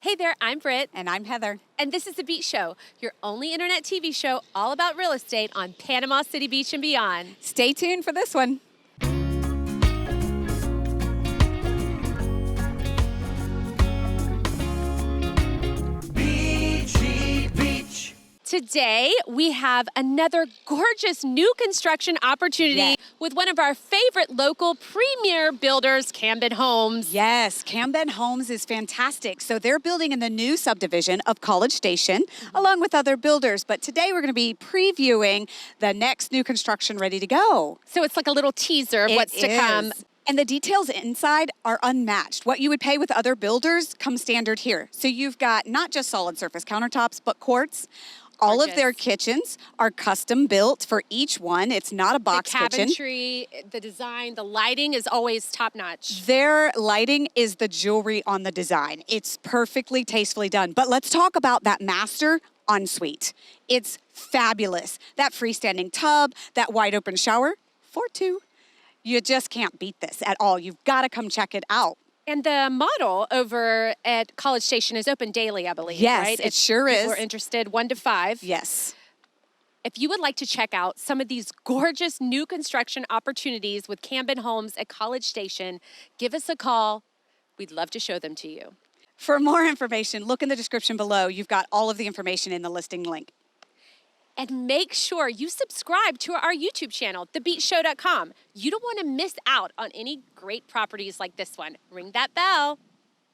Hey there, I'm Britt. And I'm Heather. And this is The Beach Show, your only internet TV show all about real estate on Panama City Beach and beyond. Stay tuned for this one. Beachy Beach. Today, we have another gorgeous new construction opportunity Yes. with one of our favorite local premier builders, Camden Homes. Yes, Camden Homes is fantastic. So they're building in the new subdivision of College Station, along with other builders. But today we're going to be previewing the next new construction ready to go. So it's like a little teaser of what's to come. And the details inside are unmatched. What you would pay with other builders comes standard here. So you've got not just solid surface countertops, but quartz. All of their kitchens are custom built for each one. It's not a box kitchen. The cabinetry, the design, the lighting is always top notch. Their lighting is the jewelry on the design. It's perfectly tastefully done. But let's talk about that master ensuite. It's fabulous. That freestanding tub, that wide open shower for two. You just can't beat this at all. You've got to come check it out. And the model over at College Station is open daily, I believe, Yes, right? it sure is. If we're interested, 1 to 5. Yes. If you would like to check out some of these gorgeous new construction opportunities with Camden Homes at College Station, give us a call. We'd love to show them to you. For more information, look in the description below. You've got all of the information in the listing link. And make sure you subscribe to our YouTube channel, thebeachshow.com. You don't want to miss out on any great properties like this one. Ring that bell.